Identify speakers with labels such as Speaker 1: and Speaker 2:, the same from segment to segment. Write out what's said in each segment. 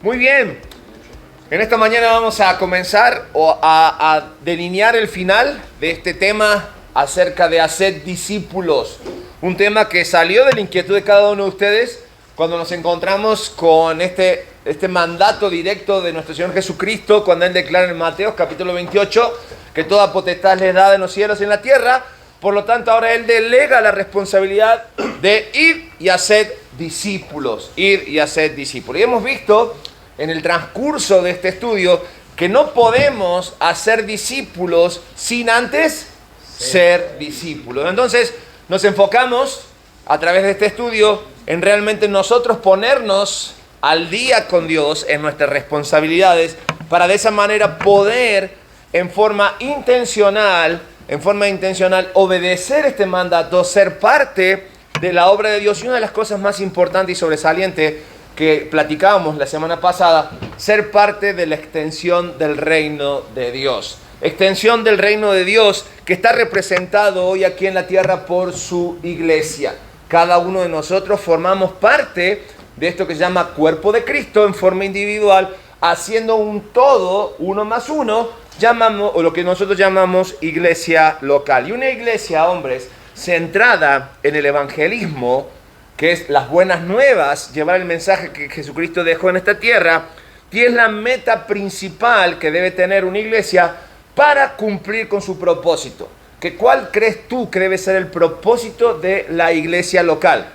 Speaker 1: Muy bien, en esta mañana vamos a comenzar a delinear el final de este tema acerca de hacer discípulos. Un tema que salió de la inquietud de cada uno de ustedes cuando nos encontramos con este mandato directo de nuestro Señor Jesucristo, cuando Él declara en Mateo capítulo 28 que toda potestad les da en los cielos y en la tierra. Por lo tanto, ahora Él delega la responsabilidad de ir y hacer discípulos. Ir y hacer discípulos. Y hemos visto en el transcurso de este estudio que no podemos hacer discípulos sin antes ser discípulos. Entonces, nos enfocamos a través de este estudio en realmente nosotros ponernos al día con Dios en nuestras responsabilidades para de esa manera poder en forma intencional obedecer este mandato, ser parte de la obra de Dios. Y una de las cosas más importantes y sobresalientes que platicábamos la semana pasada, ser parte de la extensión del reino de Dios. Extensión del reino de Dios que está representado hoy aquí en la tierra por su iglesia. Cada uno de nosotros formamos parte de esto que se llama cuerpo de Cristo en forma individual, haciendo un todo, uno más uno, o lo que nosotros llamamos iglesia local. Y una iglesia, hombres, centrada en el evangelismo, que es las buenas nuevas, llevar el mensaje que Jesucristo dejó en esta tierra, y es la meta principal que debe tener una iglesia para cumplir con su propósito. ¿Cuál crees tú que debe ser el propósito de la iglesia local?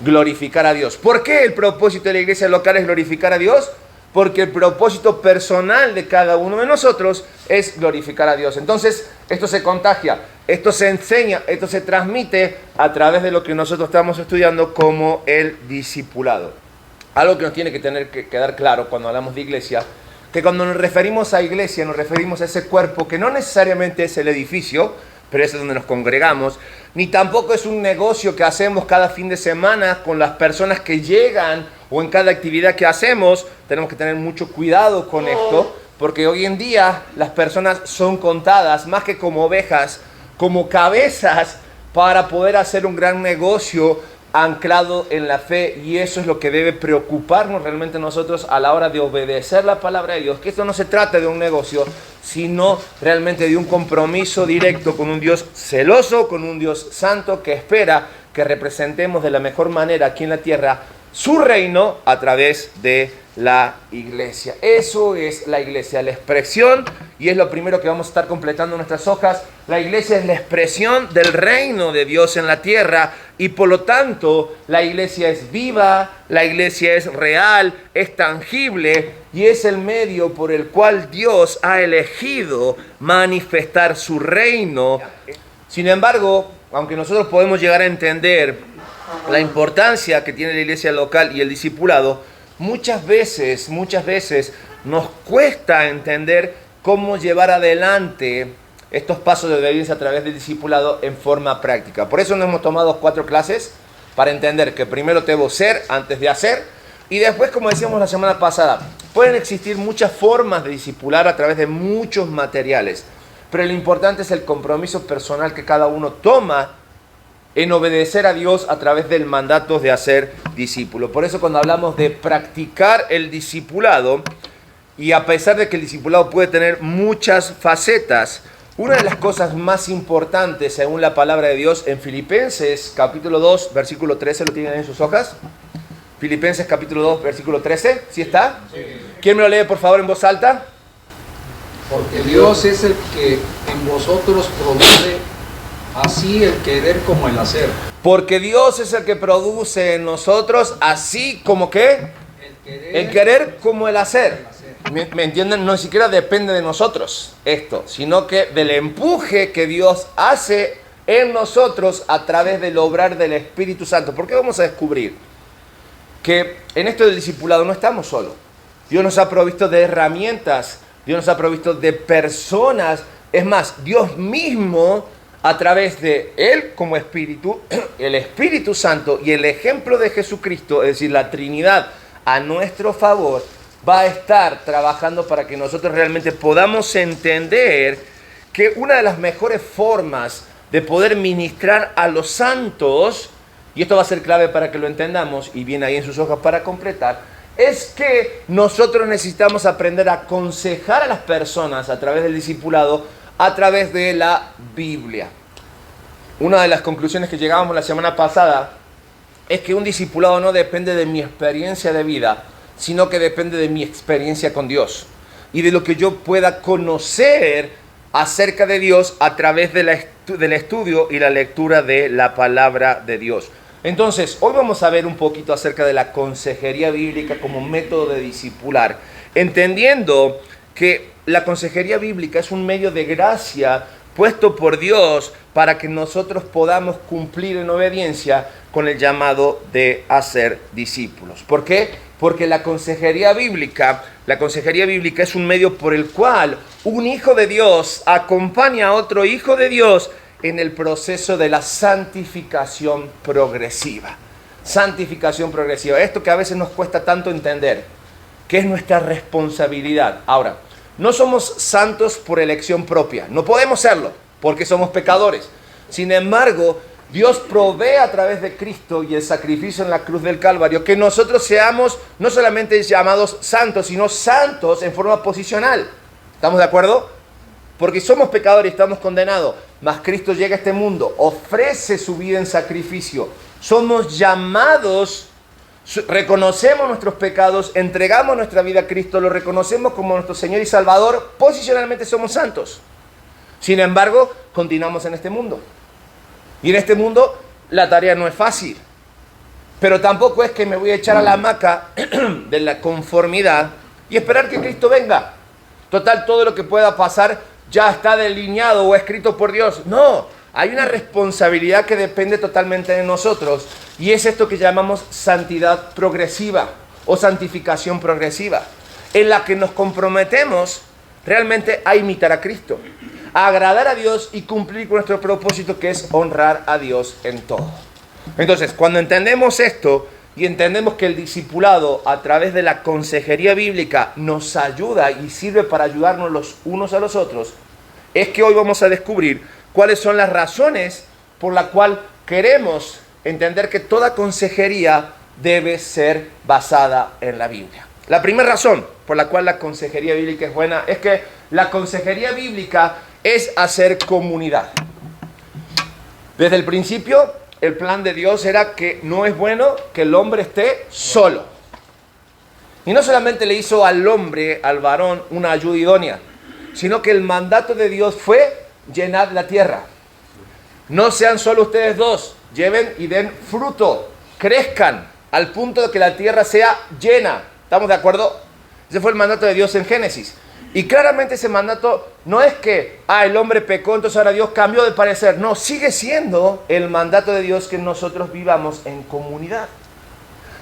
Speaker 1: Glorificar a Dios. ¿Por qué el propósito de la iglesia local es glorificar a Dios? Porque el propósito personal de cada uno de nosotros es glorificar a Dios. Entonces, esto se contagia, esto se enseña, esto se transmite a través de lo que nosotros estamos estudiando como el discipulado. Algo que nos tiene que quedar claro cuando hablamos de iglesia, que cuando nos referimos a iglesia, nos referimos a ese cuerpo que no necesariamente es el edificio, pero es donde nos congregamos, ni tampoco es un negocio que hacemos cada fin de semana con las personas que llegan o en cada actividad que hacemos. Tenemos que tener mucho cuidado con esto, porque hoy en día las personas son contadas más que como ovejas, como cabezas para poder hacer un gran negocio anclado en la fe, y eso es lo que debe preocuparnos realmente nosotros a la hora de obedecer la palabra de Dios, que esto no se trata de un negocio, sino realmente de un compromiso directo con un Dios celoso, con un Dios santo que espera que representemos de la mejor manera aquí en la tierra su reino a través de la iglesia. Eso es la iglesia, la expresión, y es lo primero que vamos a estar completando en nuestras hojas. La iglesia es la expresión del reino de Dios en la tierra, y por lo tanto la iglesia es viva, la iglesia es real, es tangible, y es el medio por el cual Dios ha elegido manifestar su reino. Sin embargo, aunque nosotros podemos llegar a entender la importancia que tiene la iglesia local y el discipulado, muchas veces nos cuesta entender cómo llevar adelante estos pasos de obediencia a través del discipulado en forma práctica. Por eso nos hemos tomado 4 clases para entender que primero debo ser antes de hacer, y después, como decíamos la semana pasada, pueden existir muchas formas de discipular a través de muchos materiales, pero lo importante es el compromiso personal que cada uno toma en obedecer a Dios a través del mandato de hacer discípulo. Por eso cuando hablamos de practicar el discipulado, y a pesar de que el discipulado puede tener muchas facetas, una de las cosas más importantes según la palabra de Dios en Filipenses capítulo 2 versículo 13, ¿lo tienen en sus hojas? Filipenses capítulo 2 versículo 13, ¿sí está? Sí. ¿Quién me lo lee por favor en voz alta?
Speaker 2: Porque Dios es el que en vosotros produce así el querer como el hacer.
Speaker 1: Porque Dios es el que produce en nosotros así como ¿qué? El querer como el hacer. ¿Me entienden? No siquiera depende de nosotros esto, sino que del empuje que Dios hace en nosotros a través del obrar del Espíritu Santo. Porque vamos a descubrir que en esto del discipulado no estamos solos. Dios nos ha provisto de herramientas, Dios nos ha provisto de personas. Es más, Dios mismo, a través de Él como Espíritu, el Espíritu Santo y el ejemplo de Jesucristo, es decir, la Trinidad a nuestro favor, va a estar trabajando para que nosotros realmente podamos entender que una de las mejores formas de poder ministrar a los santos, y esto va a ser clave para que lo entendamos, y viene ahí en sus hojas para completar, es que nosotros necesitamos aprender a aconsejar a las personas a través del discipulado, a través de la Biblia. Una de las conclusiones que llegábamos la semana pasada es que un discipulado no depende de mi experiencia de vida, sino que depende de mi experiencia con Dios y de lo que yo pueda conocer acerca de Dios a través del estudio y la lectura de la palabra de Dios. Entonces, hoy vamos a ver un poquito acerca de la consejería bíblica como método de discipular, entendiendo que la consejería bíblica es un medio de gracia puesto por Dios para que nosotros podamos cumplir en obediencia con el llamado de hacer discípulos. ¿Por qué? Porque la consejería bíblica es un medio por el cual un hijo de Dios acompaña a otro hijo de Dios en el proceso de la santificación progresiva. Santificación progresiva. Esto que a veces nos cuesta tanto entender, que es nuestra responsabilidad. Ahora, no somos santos por elección propia. No podemos serlo, porque somos pecadores. Sin embargo, Dios provee a través de Cristo y el sacrificio en la cruz del Calvario que nosotros seamos no solamente llamados santos, sino santos en forma posicional. ¿Estamos de acuerdo? Porque somos pecadores y estamos condenados. Mas Cristo llega a este mundo, ofrece su vida en sacrificio. Somos llamados, reconocemos nuestros pecados, entregamos nuestra vida a Cristo, lo reconocemos como nuestro Señor y Salvador. Posicionalmente somos santos. Sin embargo, continuamos en este mundo. Y en este mundo la tarea no es fácil. Pero tampoco es que me voy a echar a la hamaca de la conformidad y esperar que Cristo venga. Total, todo lo que pueda pasar ya está delineado o escrito por Dios. No, hay una responsabilidad que depende totalmente de nosotros. Y es esto que llamamos santidad progresiva o santificación progresiva, en la que nos comprometemos realmente a imitar a Cristo, a agradar a Dios y cumplir con nuestro propósito, que es honrar a Dios en todo. Entonces, cuando entendemos esto y entendemos que el discipulado a través de la consejería bíblica nos ayuda y sirve para ayudarnos los unos a los otros, es que hoy vamos a descubrir cuáles son las razones por las cuales queremos entender que toda consejería debe ser basada en la Biblia. La primera razón por la cual la consejería bíblica es buena es que la consejería bíblica es hacer comunidad. Desde el principio, el plan de Dios era que no es bueno que el hombre esté solo. Y no solamente le hizo al hombre, al varón, una ayuda idónea, sino que el mandato de Dios fue llenar la tierra. No sean solo ustedes dos, lleven y den fruto, crezcan al punto de que la tierra sea llena. ¿Estamos de acuerdo? Ese fue el mandato de Dios en Génesis. Y claramente ese mandato no es que, el hombre pecó, entonces ahora Dios cambió de parecer. No, sigue siendo el mandato de Dios que nosotros vivamos en comunidad.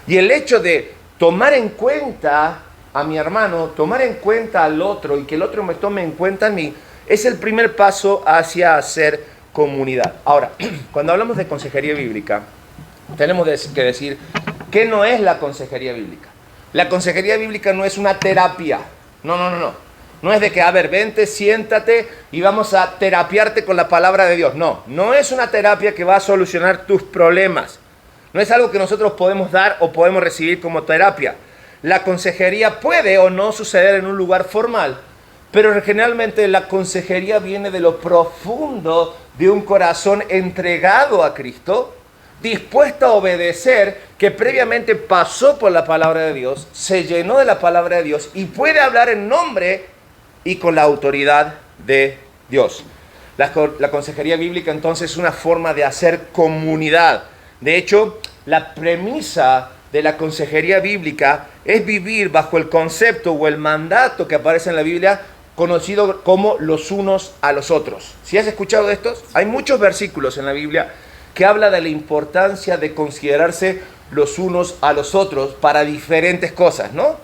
Speaker 1: Y el hecho de tomar en cuenta a mi hermano, tomar en cuenta al otro y que el otro me tome en cuenta a mí, es el primer paso hacia hacer comunidad. Ahora, cuando hablamos de consejería bíblica, tenemos que decir ¿qué no es la consejería bíblica? La consejería bíblica no es una terapia. No. No es de que, vente, siéntate y vamos a terapiarte con la palabra de Dios. No es una terapia que va a solucionar tus problemas. No es algo que nosotros podemos dar o podemos recibir como terapia. La consejería puede o no suceder en un lugar formal, pero generalmente la consejería viene de lo profundo de un corazón entregado a Cristo, dispuesto a obedecer, que previamente pasó por la palabra de Dios, se llenó de la palabra de Dios y puede hablar en nombre y con la autoridad de Dios. La consejería bíblica entonces es una forma de hacer comunidad. De hecho, la premisa de la consejería bíblica es vivir bajo el concepto o el mandato que aparece en la Biblia, conocido como los unos a los otros. ¿Sí has escuchado de estos? Hay muchos versículos en la Biblia que habla de la importancia de considerarse los unos a los otros para diferentes cosas, ¿no?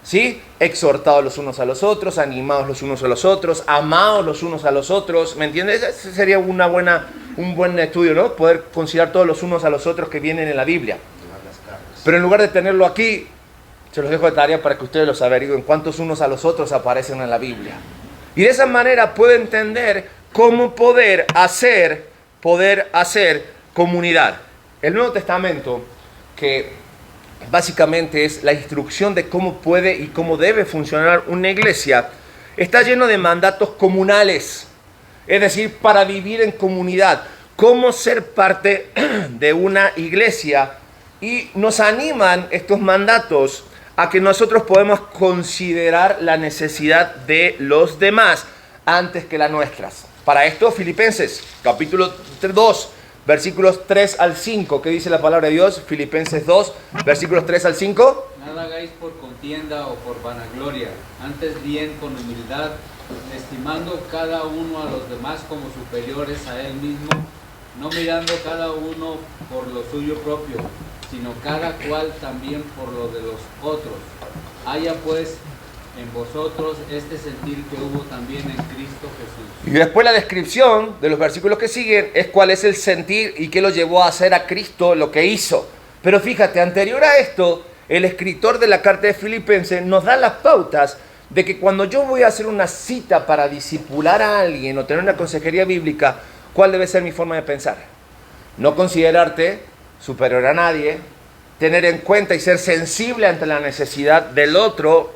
Speaker 1: ¿Sí? Exhortados los unos a los otros, animados los unos a los otros, amados los unos a los otros, ¿me entiendes? Ese sería un buen estudio, ¿no? Poder considerar todos los unos a los otros que vienen en la Biblia. Pero en lugar de tenerlo aquí, se los dejo de tarea para que ustedes los averigüen cuántos unos a los otros aparecen en la Biblia. Y de esa manera puedo entender cómo poder hacer comunidad. El Nuevo Testamento, que básicamente es la instrucción de cómo puede y cómo debe funcionar una iglesia, está lleno de mandatos comunales, es decir, para vivir en comunidad, cómo ser parte de una iglesia, y nos animan estos mandatos a que nosotros podemos considerar la necesidad de los demás antes que las nuestras. Para esto, Filipenses, capítulo 2, versículos 3 al 5. ¿Qué dice la palabra de Dios? Filipenses 2, versículos 3 al 5.
Speaker 3: Nada hagáis por contienda o por vanagloria, antes bien con humildad, estimando cada uno a los demás como superiores a él mismo, no mirando cada uno por lo suyo propio, sino cada cual también por lo de los otros. Haya pues en vosotros este sentir que hubo también en Cristo Jesús.
Speaker 1: Y después la descripción de los versículos que siguen es cuál es el sentir y qué lo llevó a hacer a Cristo lo que hizo. Pero fíjate, anterior a esto, el escritor de la carta de Filipenses nos da las pautas de que cuando yo voy a hacer una cita para discipular a alguien o tener una consejería bíblica, ¿cuál debe ser mi forma de pensar? No considerarte superior a nadie, tener en cuenta y ser sensible ante la necesidad del otro,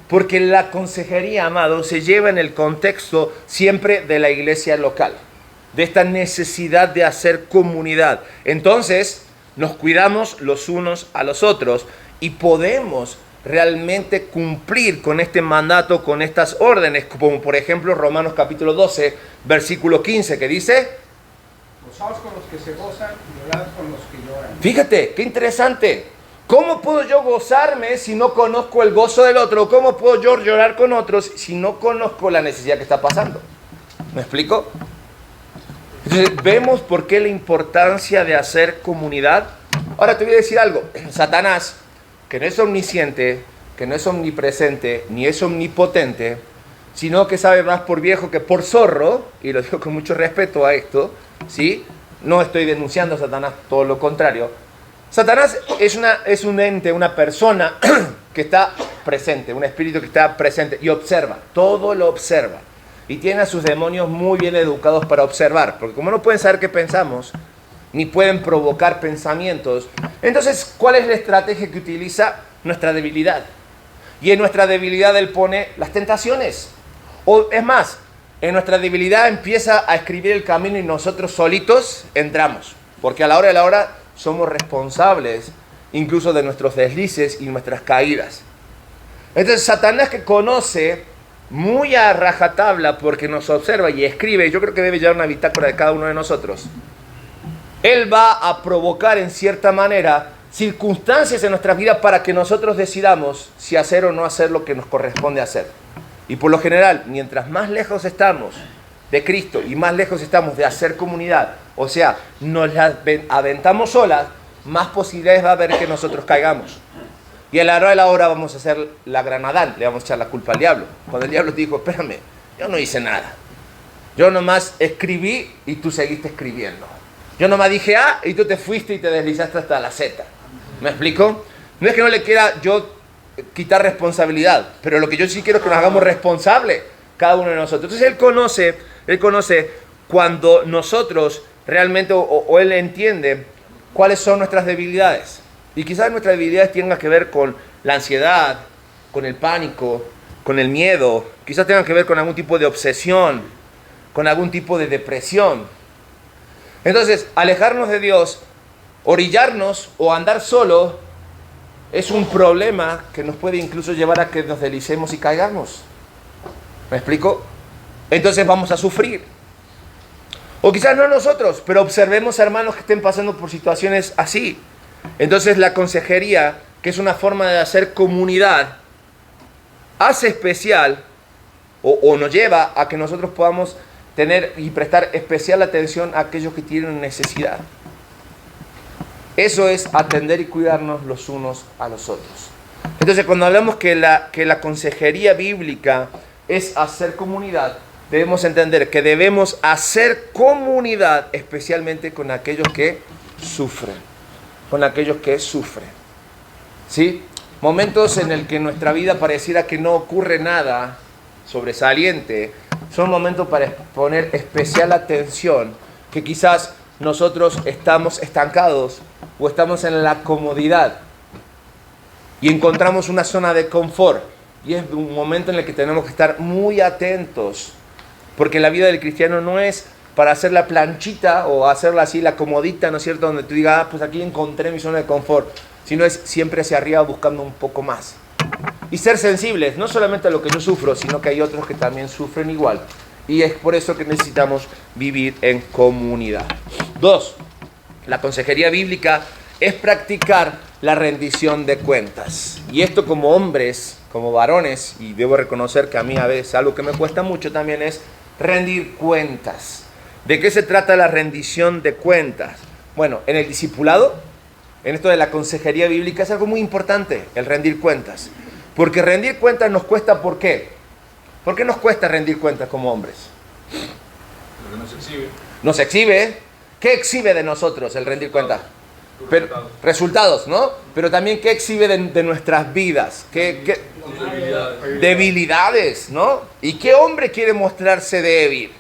Speaker 1: porque la consejería, amado, se lleva en el contexto siempre de la iglesia local, de esta necesidad de hacer comunidad. Entonces, nos cuidamos los unos a los otros y podemos realmente cumplir con este mandato, con estas órdenes, como por ejemplo Romanos capítulo 12, versículo 15, que dice:
Speaker 4: gozaos con los que se gozan y llorad con los que lloran.
Speaker 1: Fíjate, qué interesante. ¿Cómo puedo yo gozarme si no conozco el gozo del otro? ¿Cómo puedo yo llorar con otros si no conozco la necesidad que está pasando? ¿Me explico? Entonces, vemos por qué la importancia de hacer comunidad. Ahora te voy a decir algo. Satanás, que no es omnisciente, que no es omnipresente, ni es omnipotente, sino que sabe más por viejo que por zorro, y lo digo con mucho respeto a esto, ¿sí? No estoy denunciando a Satanás, todo lo contrario. Satanás es un ente, una persona que está presente, un espíritu que está presente y observa, todo lo observa. Y tiene a sus demonios muy bien educados para observar, porque como no pueden saber qué pensamos, ni pueden provocar pensamientos, entonces, ¿cuál es la estrategia que utiliza? Nuestra debilidad. Y en nuestra debilidad él pone las tentaciones. O es más, en nuestra debilidad empieza a escribir el camino y nosotros solitos entramos. Porque a la hora de la hora somos responsables incluso de nuestros deslices y nuestras caídas. Entonces Satanás, que conoce muy a rajatabla porque nos observa y escribe, yo creo que debe llevar una bitácora de cada uno de nosotros, él va a provocar en cierta manera circunstancias en nuestras vidas para que nosotros decidamos si hacer o no hacer lo que nos corresponde hacer. Y por lo general, mientras más lejos estamos de Cristo y más lejos estamos de hacer comunidad, o sea, nos la aventamos solas, más posibilidades va a haber que nosotros caigamos. Y a la hora de la hora vamos a hacer la gran Adán, le vamos a echar la culpa al diablo. Cuando el diablo te dijo: espérame, yo no hice nada. Yo nomás escribí y tú seguiste escribiendo. Yo nomás dije A y tú te fuiste y te deslizaste hasta la Z. ¿Me explico? No es que no le quiera yo quitar responsabilidad, pero lo que yo sí quiero es que nos hagamos responsables cada uno de nosotros. Entonces él conoce cuando nosotros realmente o él entiende cuáles son nuestras debilidades. Y quizás nuestras debilidades tengan que ver con la ansiedad, con el pánico, con el miedo, quizás tengan que ver con algún tipo de obsesión, con algún tipo de depresión. Entonces, alejarnos de Dios, orillarnos o andar solo es un problema que nos puede incluso llevar a que nos deslicemos y caigamos. ¿Me explico? Entonces vamos a sufrir. O quizás no nosotros, pero observemos hermanos que estén pasando por situaciones así. Entonces la consejería, que es una forma de hacer comunidad, hace especial o nos lleva a que nosotros podamos tener y prestar especial atención a aquellos que tienen necesidad. Eso es atender y cuidarnos los unos a los otros. Entonces, cuando hablamos que la consejería bíblica es hacer comunidad, debemos entender que debemos hacer comunidad especialmente con aquellos que sufren. Con aquellos que sufren. ¿Sí? Momentos en el que en nuestra vida pareciera que no ocurre nada sobresaliente, son momentos para poner especial atención, que quizás nosotros estamos estancados o estamos en la comodidad y encontramos una zona de confort. Y es un momento en el que tenemos que estar muy atentos, porque la vida del cristiano no es para hacer la planchita o hacerla así, la comodita, ¿no es cierto? Donde tú digas, pues aquí encontré mi zona de confort, sino es siempre hacia arriba buscando un poco más. Y ser sensibles, no solamente a lo que yo sufro, sino que hay otros que también sufren igual. Y es por eso que necesitamos vivir en comunidad. 2. La consejería bíblica es practicar la rendición de cuentas. Y esto como hombres, como varones, y debo reconocer que a mí a veces algo que me cuesta mucho también es rendir cuentas. ¿De qué se trata la rendición de cuentas? Bueno, en el discipulado, en esto de la consejería bíblica, es algo muy importante, el rendir cuentas. Porque rendir cuentas nos cuesta, ¿por qué? ¿Por qué nos cuesta rendir cuentas como hombres?
Speaker 5: Porque nos exhibe.
Speaker 1: Nos exhibe. ¿Qué exhibe de nosotros el rendir cuentas? Resultados, ¿no? Pero también ¿qué exhibe de nuestras vidas? ¿Qué? Debilidades, ¿no? ¿Y qué hombre quiere mostrarse débil?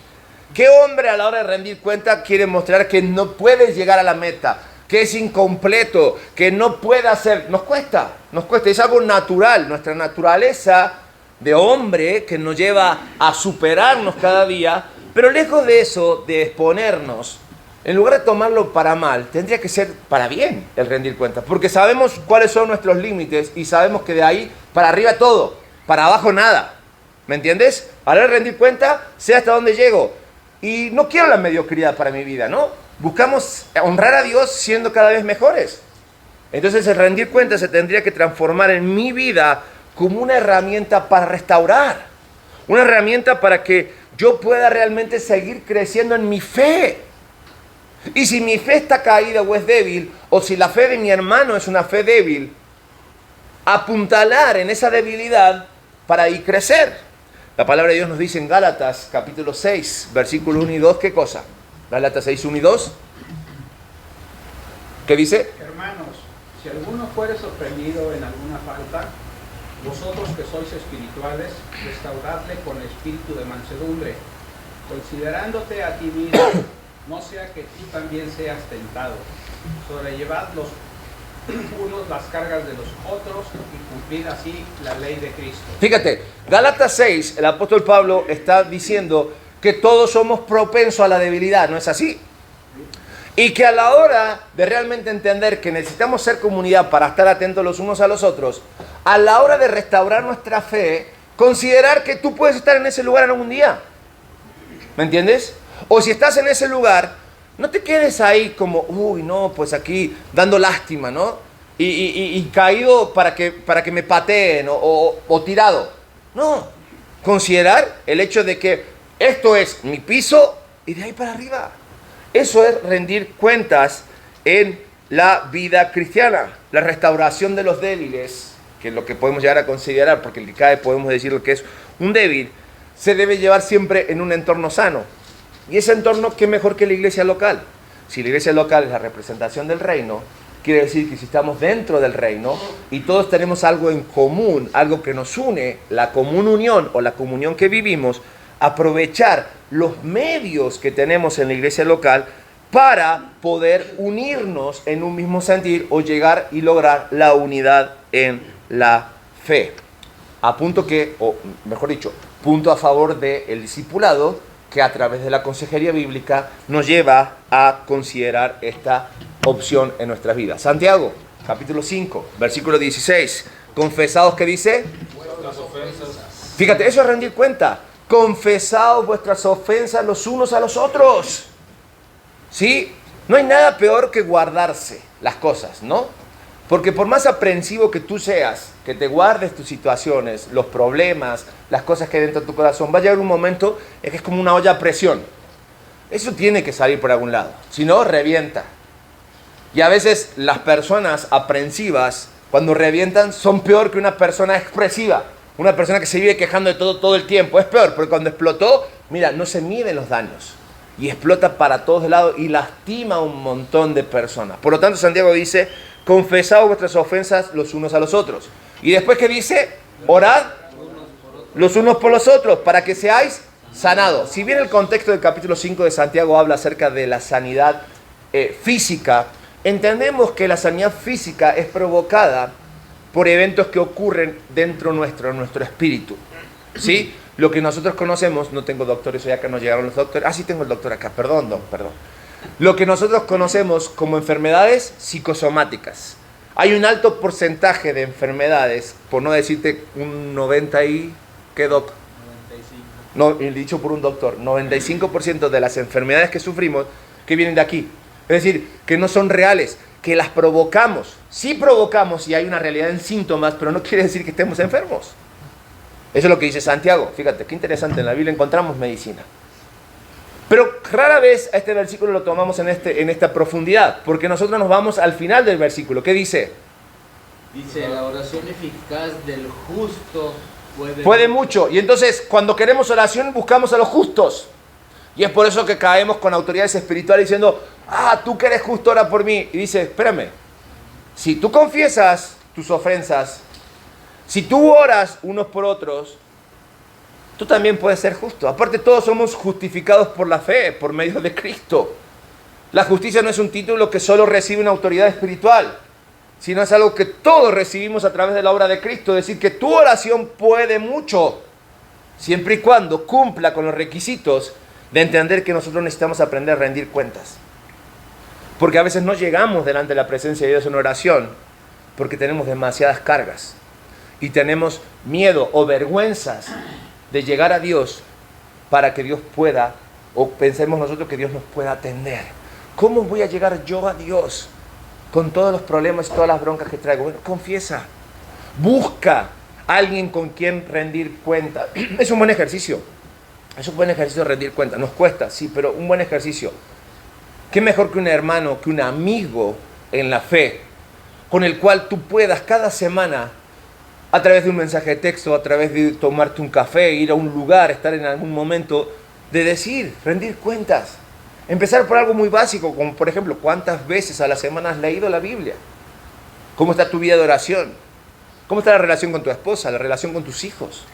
Speaker 1: ¿Qué hombre a la hora de rendir cuenta quiere mostrar que no puede llegar a la meta? Que es incompleto, que no puede hacer. Nos cuesta, es algo natural, nuestra naturaleza de hombre que nos lleva a superarnos cada día, pero lejos de eso, de exponernos, en lugar de tomarlo para mal, tendría que ser para bien el rendir cuentas, porque sabemos cuáles son nuestros límites y sabemos que de ahí para arriba todo, para abajo nada, ¿me entiendes? A la hora de rendir cuenta, sé hasta dónde llego, y no quiero la mediocridad para mi vida, ¿no? Buscamos honrar a Dios siendo cada vez mejores. Entonces el rendir cuentas se tendría que transformar en mi vida como una herramienta para restaurar, una herramienta para que yo pueda realmente seguir creciendo en mi fe. Y si mi fe está caída o es débil, o si la fe de mi hermano es una fe débil, apuntalar en esa debilidad para ir crecer. La palabra de Dios nos dice en Gálatas capítulo 6, versículo 1 y 2, ¿qué cosa? Gálatas 6, 1 y 2. ¿Qué dice?
Speaker 4: Hermanos, si alguno fuere sorprendido en alguna falta, vosotros que sois espirituales, restauradle con espíritu de mansedumbre, considerándote a ti mismo, no sea que tú también seas tentado. Sobrellevad los unos las cargas de los otros y cumplid así la ley de Cristo.
Speaker 1: Fíjate, Gálatas 6, el apóstol Pablo está diciendo que todos somos propensos a la debilidad, ¿no es así? Y que a la hora de realmente entender que necesitamos ser comunidad para estar atentos los unos a los otros, a la hora de restaurar nuestra fe, considerar que tú puedes estar en ese lugar en algún día. ¿Me entiendes? O si estás en ese lugar, no te quedes ahí como, uy, no, pues aquí dando lástima, ¿no? Y caído para que me pateen o tirado. No, considerar el hecho de que esto es mi piso y de ahí para arriba. Eso es rendir cuentas en la vida cristiana. La restauración de los débiles, que es lo que podemos llegar a considerar, porque el que cae podemos decir lo que es un débil, se debe llevar siempre en un entorno sano. Y ese entorno, ¿qué mejor que la iglesia local? Si la iglesia local es la representación del reino, quiere decir que si estamos dentro del reino y todos tenemos algo en común, algo que nos une, la común unión o la comunión que vivimos, aprovechar los medios que tenemos en la iglesia local para poder unirnos en un mismo sentir o llegar y lograr la unidad en la fe. A punto que, o mejor dicho, punto a favor del discipulado, que a través de la consejería bíblica nos lleva a considerar esta opción en nuestras vidas. Santiago, capítulo 5, versículo 16. Confesaos, ¿qué dice?
Speaker 5: Vuestras ofensas.
Speaker 1: Fíjate, eso es rendir cuenta. Confesaos vuestras ofensas los unos a los otros. ¿Sí? No hay nada peor que guardarse las cosas, ¿no? Porque por más aprensivo que tú seas, que te guardes tus situaciones, los problemas, las cosas que hay dentro de tu corazón, va a llegar un momento en que es como una olla a presión. Eso tiene que salir por algún lado, si no, revienta. Y a veces las personas aprensivas, cuando revientan, son peor que una persona expresiva. Una persona que se vive quejando de todo el tiempo. Es peor, porque cuando explotó, mira, no se miden los daños. Y explota para todos lados y lastima a un montón de personas. Por lo tanto, Santiago dice, confesaos vuestras ofensas los unos a los otros. Y después, ¿qué dice? Orad los unos por los otros, para que seáis sanados. Si bien el contexto del capítulo 5 de Santiago habla acerca de la sanidad física, entendemos que la sanidad física es provocada por eventos que ocurren dentro nuestro espíritu. ¿Sí? Lo que nosotros conocemos, no tengo doctores, hoy acá no llegaron los doctores. Sí tengo el doctor acá, perdón, perdón. Lo que nosotros conocemos como enfermedades psicosomáticas. Hay un alto porcentaje de enfermedades, por no decirte un 90 y... ¿Qué doc?
Speaker 3: 95.
Speaker 1: No, dicho por un doctor, 95% de las enfermedades que sufrimos que vienen de aquí. Es decir, que no son reales, que las provocamos. Sí provocamos y hay una realidad en síntomas, pero no quiere decir que estemos enfermos. Eso es lo que dice Santiago. Fíjate, qué interesante, en la Biblia encontramos medicina. Pero rara vez a este versículo lo tomamos en esta profundidad, porque nosotros nos vamos al final del versículo. ¿Qué dice?
Speaker 3: Dice, la oración eficaz del justo
Speaker 1: puede mucho. Y entonces, cuando queremos oración, buscamos a los justos. Y es por eso que caemos con autoridades espirituales diciendo, tú que eres justo, ora por mí. Y dice, espérame, si tú confiesas tus ofensas, si tú oras unos por otros, tú también puedes ser justo. Aparte, todos somos justificados por la fe, por medio de Cristo. La justicia no es un título que solo recibe una autoridad espiritual, sino es algo que todos recibimos a través de la obra de Cristo. Es decir, que tu oración puede mucho, siempre y cuando cumpla con los requisitos de entender que nosotros necesitamos aprender a rendir cuentas. Porque a veces no llegamos delante de la presencia de Dios en oración, porque tenemos demasiadas cargas, y tenemos miedo o vergüenzas de llegar a Dios para que Dios pueda, o pensemos nosotros que Dios nos pueda atender. ¿Cómo voy a llegar yo a Dios con todos los problemas y todas las broncas que traigo? Bueno, confiesa, busca a alguien con quien rendir cuenta. Es un buen ejercicio, es un buen ejercicio rendir cuenta. Nos cuesta, sí, pero un buen ejercicio. ¿Qué mejor que un hermano, que un amigo en la fe, con el cual tú puedas cada semana, a través de un mensaje de texto, a través de tomarte un café, ir a un lugar, estar en algún momento, de decir, rendir cuentas? Empezar por algo muy básico, como por ejemplo, ¿cuántas veces a la semana has leído la Biblia? ¿Cómo está tu vida de oración? ¿Cómo está la relación con tu esposa, la relación con tus hijos?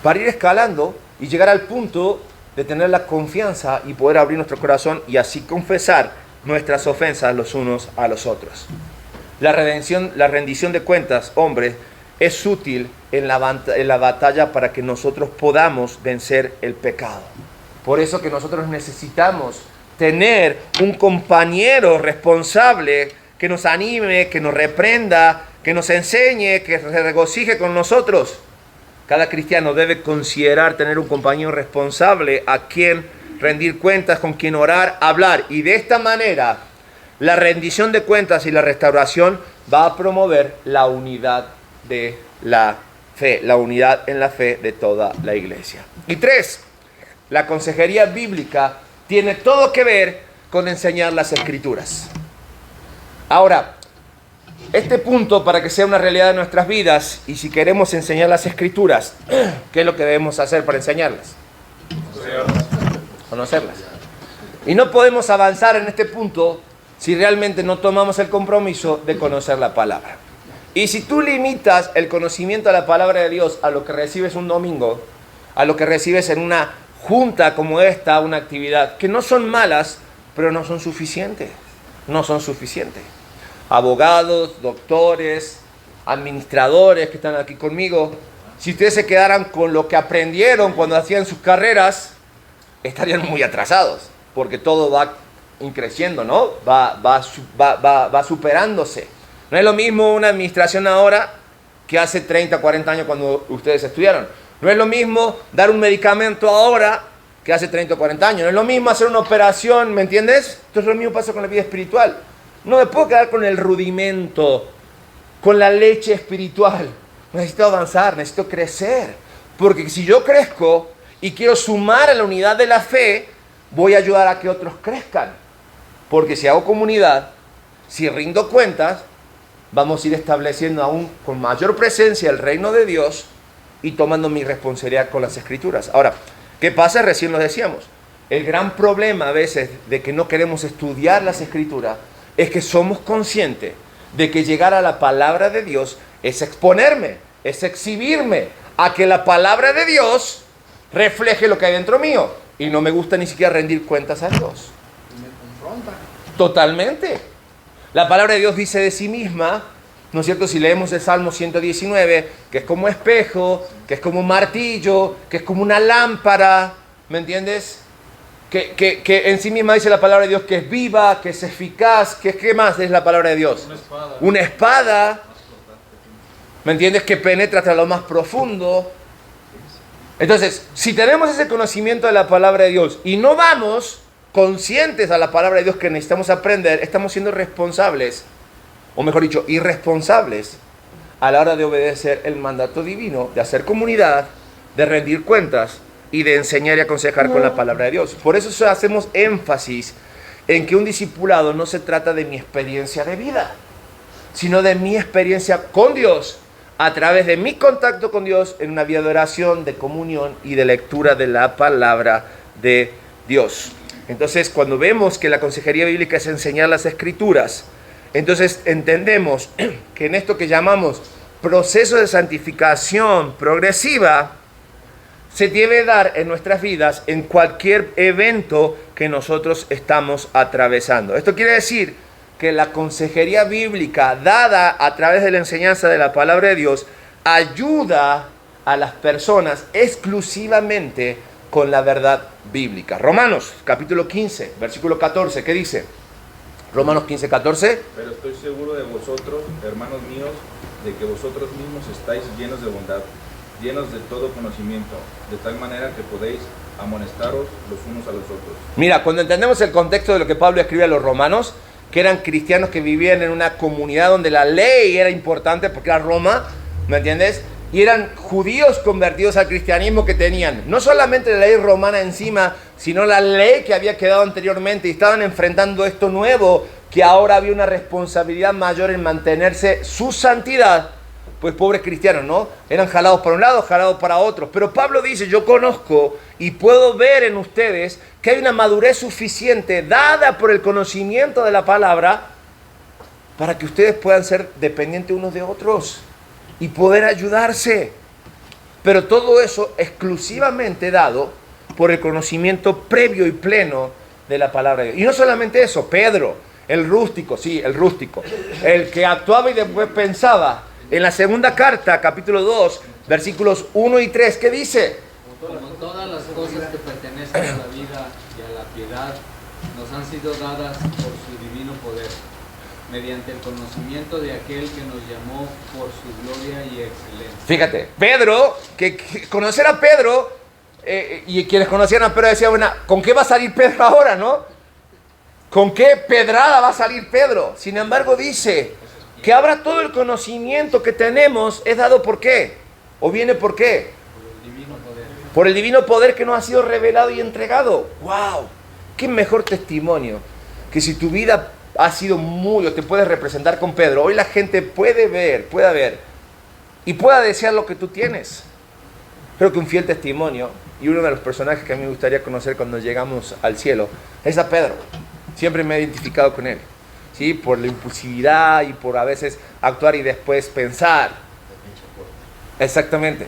Speaker 1: Para ir escalando y llegar al punto de tener la confianza y poder abrir nuestro corazón y así confesar nuestras ofensas los unos a los otros. La rendición de cuentas, hombre, es útil en la batalla para que nosotros podamos vencer el pecado. Por eso que nosotros necesitamos tener un compañero responsable que nos anime, que nos reprenda, que nos enseñe, que se regocije con nosotros. Cada cristiano debe considerar tener un compañero responsable a quien rendir cuentas, con quien orar, hablar. Y de esta manera, la rendición de cuentas y la restauración va a promover la unidad de la fe, la unidad en la fe de toda la iglesia. Y 3, la consejería bíblica tiene todo que ver con enseñar las Escrituras. Ahora, este punto, para que sea una realidad de nuestras vidas, y si queremos enseñar las Escrituras, ¿qué es lo que debemos hacer para enseñarlas? Conocerlas. Y no podemos avanzar en este punto si realmente no tomamos el compromiso de conocer la palabra. Y si tú limitas el conocimiento de la palabra de Dios a lo que recibes un domingo, a lo que recibes en una junta como esta, una actividad, que no son malas, pero no son suficientes. No son suficientes. Abogados, doctores, administradores que están aquí conmigo, si ustedes se quedaran con lo que aprendieron cuando hacían sus carreras, estarían muy atrasados, porque todo va creciendo, ¿no? Va superándose. No es lo mismo una administración ahora que hace 30, 40 años cuando ustedes estudiaron. No es lo mismo dar un medicamento ahora que hace 30 o 40 años. No es lo mismo hacer una operación, ¿me entiendes? Entonces lo mismo pasa con la vida espiritual. No me puedo quedar con el rudimento, con la leche espiritual. Necesito avanzar, necesito crecer. Porque si yo crezco y quiero sumar a la unidad de la fe, voy a ayudar a que otros crezcan. Porque si hago comunidad, si rindo cuentas, vamos a ir estableciendo aún con mayor presencia el reino de Dios y tomando mi responsabilidad con las Escrituras. Ahora, ¿qué pasa? Recién lo decíamos. El gran problema a veces de que no queremos estudiar las Escrituras es que somos conscientes de que llegar a la palabra de Dios es exponerme, es exhibirme a que la palabra de Dios refleje lo que hay dentro mío. Y no me gusta ni siquiera rendir cuentas a Dios.
Speaker 2: Y me confronta.
Speaker 1: Totalmente. La palabra de Dios dice de sí misma ¿no es cierto? Si leemos el Salmo 119, que es como espejo, que es como un martillo, que es como una lámpara, ¿me entiendes? Que en sí misma dice la palabra de Dios que es viva, que es eficaz, que ¿qué más es la palabra de Dios?
Speaker 5: Una espada.
Speaker 1: Una espada, ¿me entiendes? Que penetra hasta lo más profundo. Entonces, si tenemos ese conocimiento de la palabra de Dios y no vamos conscientes a la palabra de Dios que necesitamos aprender, estamos siendo responsables, o mejor dicho, irresponsables a la hora de obedecer el mandato divino, de hacer comunidad, de rendir cuentas y de enseñar y aconsejar con la palabra de Dios. Por eso hacemos énfasis en que un discipulado no se trata de mi experiencia de vida, sino de mi experiencia con Dios, a través de mi contacto con Dios en una vida de oración, de comunión y de lectura de la palabra de Dios. Entonces, cuando vemos que la consejería bíblica es enseñar las Escrituras, entonces entendemos que en esto que llamamos proceso de santificación progresiva, se debe dar en nuestras vidas en cualquier evento que nosotros estamos atravesando. Esto quiere decir que la consejería bíblica dada a través de la enseñanza de la palabra de Dios ayuda a las personas exclusivamente con la verdad bíblica. Romanos capítulo 15, versículo 14, ¿qué dice? Romanos 15, 14.
Speaker 5: Pero estoy seguro de vosotros, hermanos míos, de que vosotros mismos estáis llenos de bondad, llenos de todo conocimiento, de tal manera que podéis amonestaros los unos a los otros.
Speaker 1: Mira, cuando entendemos el contexto de lo que Pablo escribe a los romanos, que eran cristianos que vivían en una comunidad donde la ley era importante porque era Roma, ¿me entiendes? Y eran judíos convertidos al cristianismo que tenían no solamente la ley romana encima, sino la ley que había quedado anteriormente, y estaban enfrentando esto nuevo, que ahora había una responsabilidad mayor en mantenerse su santidad. Pues pobres cristianos, ¿no? Eran jalados para un lado, jalados para otro. Pero Pablo dice, yo conozco y puedo ver en ustedes que hay una madurez suficiente dada por el conocimiento de la palabra para que ustedes puedan ser dependientes unos de otros y poder ayudarse. Pero todo eso exclusivamente dado por el conocimiento previo y pleno de la palabra de Dios. Y no solamente eso, Pedro, el rústico, sí, el rústico, el que actuaba y después pensaba. En la segunda carta, capítulo 2, versículos 1 y 3, ¿qué dice?
Speaker 3: Como todas las cosas que pertenecen a la vida y a la piedad nos han sido dadas por su divino poder, mediante el conocimiento de aquel que nos llamó por su gloria y excelencia.
Speaker 1: Fíjate, Pedro, que conocer a Pedro, y quienes conocían a Pedro decían, bueno, ¿con qué va a salir Pedro ahora, no? ¿Con qué pedrada va a salir Pedro? Sin embargo dice que ahora todo el conocimiento que tenemos es dado ¿por qué? ¿O viene por qué?
Speaker 3: Por el divino poder.
Speaker 1: Por el divino poder que nos ha sido revelado y entregado. ¡Wow! ¡Qué mejor testimonio! Que si tu vida ha sido muy, o te puedes representar con Pedro, hoy la gente puede ver y pueda desear lo que tú tienes. Creo que un fiel testimonio, y uno de los personajes que a mí me gustaría conocer cuando llegamos al cielo, es a Pedro. Siempre me he identificado con él. ¿Sí? Por la impulsividad y por a veces actuar y después pensar. Exactamente.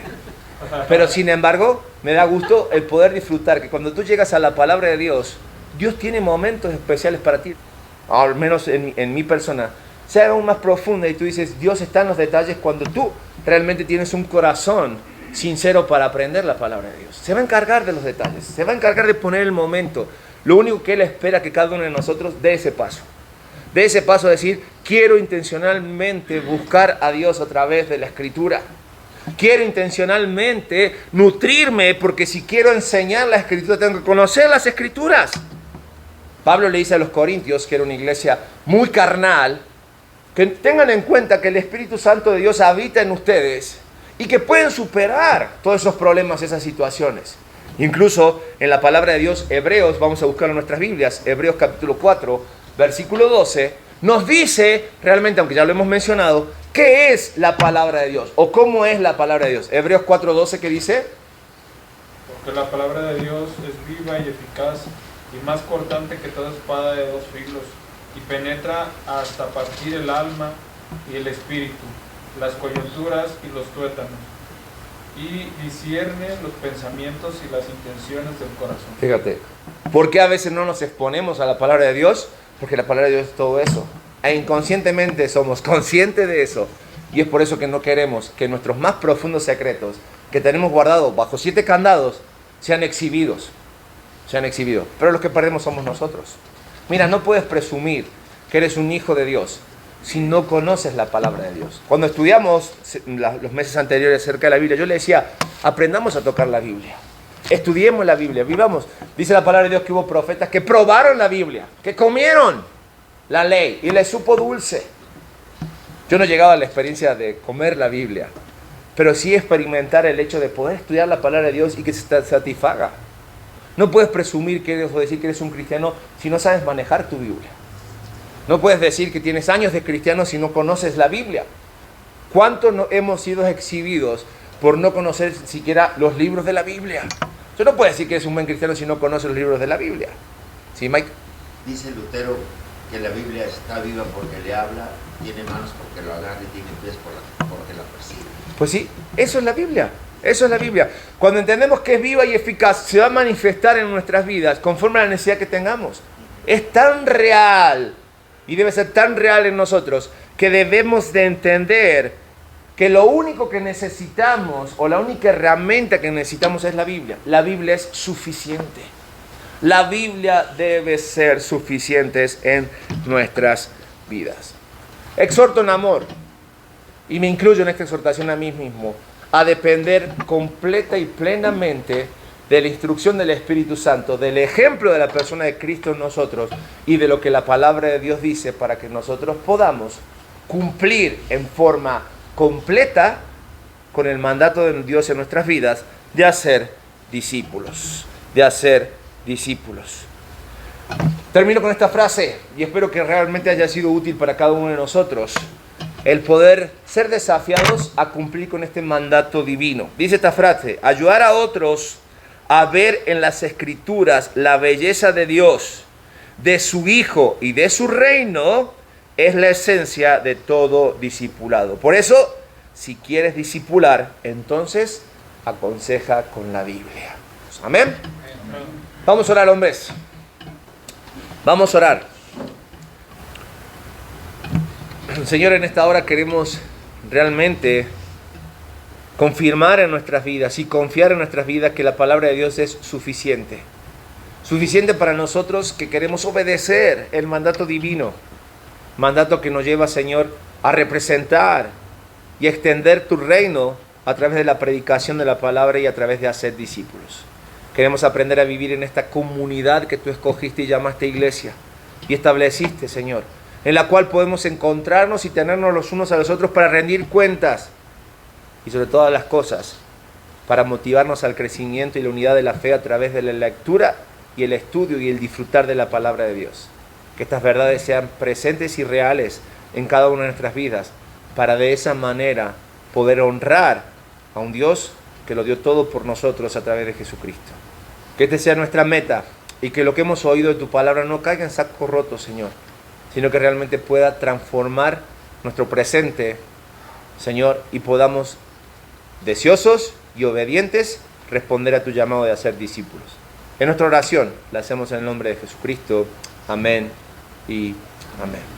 Speaker 1: Pero sin embargo, me da gusto el poder disfrutar que cuando tú llegas a la palabra de Dios, Dios tiene momentos especiales para ti. Al menos en mi persona, se haga aún más profunda y tú dices, Dios está en los detalles cuando tú realmente tienes un corazón sincero para aprender la palabra de Dios. Se va a encargar de los detalles, se va a encargar de poner el momento. Lo único que Él espera que cada uno de nosotros dé ese paso. De ese paso a decir, quiero intencionalmente buscar a Dios a través de la Escritura. Quiero intencionalmente nutrirme, porque si quiero enseñar la Escritura, tengo que conocer las Escrituras. Pablo le dice a los corintios, que era una iglesia muy carnal, que tengan en cuenta que el Espíritu Santo de Dios habita en ustedes y que pueden superar todos esos problemas, esas situaciones. Incluso en la palabra de Dios, Hebreos, vamos a buscarlo en nuestras Biblias, Hebreos capítulo 4, versículo 12, nos dice realmente, aunque ya lo hemos mencionado, qué es la palabra de Dios o cómo es la palabra de Dios. Hebreos 4:12, ¿qué dice?
Speaker 5: Porque la palabra de Dios es viva y eficaz y más cortante que toda espada de dos filos, y penetra hasta partir el alma y el espíritu, las coyunturas y los tuétanos, y discierne los pensamientos y las intenciones del corazón.
Speaker 1: Fíjate, ¿por qué a veces no nos exponemos a la palabra de Dios? Porque la palabra de Dios es todo eso. e inconscientemente somos conscientes de eso. Y es por eso que no queremos que nuestros más profundos secretos, que tenemos guardados bajo 7 candados, sean exhibidos. Pero los que perdemos somos nosotros. Mira, no puedes presumir que eres un hijo de Dios si no conoces la palabra de Dios. Cuando estudiamos los meses anteriores acerca de la Biblia, yo le decía, aprendamos a tocar la Biblia. Estudiemos la Biblia, vivamos. Dice la palabra de Dios que hubo profetas que probaron la Biblia, que comieron la ley y les supo dulce. Yo no he llegado a la experiencia de comer la Biblia, pero sí experimentar el hecho de poder estudiar la palabra de Dios y que se te satisfaga. No puedes presumir que eres o decir que eres un cristiano si no sabes manejar tu Biblia. No puedes decir que tienes años de cristiano si no conoces la Biblia. ¿Cuántos no hemos sido exhibidos por no conocer siquiera los libros de la Biblia? Yo no puedo decir que eres un buen cristiano si no conoces los libros de la Biblia. ¿Sí, Mike?
Speaker 6: Dice Lutero que la Biblia está viva porque le habla, tiene manos porque lo agarra y tiene pies porque la persigue.
Speaker 1: Pues sí, eso es la Biblia. Eso es la Biblia. Cuando entendemos que es viva y eficaz, se va a manifestar en nuestras vidas conforme a la necesidad que tengamos. Es tan real y debe ser tan real en nosotros que debemos de entender que lo único que necesitamos o la única herramienta que necesitamos es la Biblia. La Biblia es suficiente. La Biblia debe ser suficiente en nuestras vidas. Exhorto en amor, y me incluyo en esta exhortación a mí mismo, a depender completa y plenamente de la instrucción del Espíritu Santo, del ejemplo de la persona de Cristo en nosotros y de lo que la palabra de Dios dice para que nosotros podamos cumplir en forma completa con el mandato de Dios en nuestras vidas de hacer discípulos, Termino con esta frase y espero que realmente haya sido útil para cada uno de nosotros el poder ser desafiados a cumplir con este mandato divino. Dice esta frase: ayudar a otros a ver en las Escrituras la belleza de Dios, de su Hijo y de su reino es la esencia de todo discipulado. Por eso, si quieres discipular, entonces aconseja con la Biblia. Amén. Vamos a orar, hombres. Vamos a orar. Señor, en esta hora queremos realmente confirmar en nuestras vidas y confiar en nuestras vidas que la palabra de Dios es suficiente. Suficiente para nosotros que queremos obedecer el mandato divino. Mandato que nos lleva, Señor, a representar y extender tu reino a través de la predicación de la palabra y a través de hacer discípulos. Queremos aprender a vivir en esta comunidad que tú escogiste y llamaste iglesia y estableciste, Señor, en la cual podemos encontrarnos y tenernos los unos a los otros para rendir cuentas y sobre todas las cosas para motivarnos al crecimiento y la unidad de la fe a través de la lectura y el estudio y el disfrutar de la palabra de Dios. Que estas verdades sean presentes y reales en cada una de nuestras vidas para de esa manera poder honrar a un Dios que lo dio todo por nosotros a través de Jesucristo. Que este sea nuestra meta y que lo que hemos oído de tu palabra no caiga en saco roto, Señor, sino que realmente pueda transformar nuestro presente, Señor, y podamos, deseosos y obedientes, responder a tu llamado de hacer discípulos. En nuestra oración la hacemos en el nombre de Jesucristo. Amén y amén.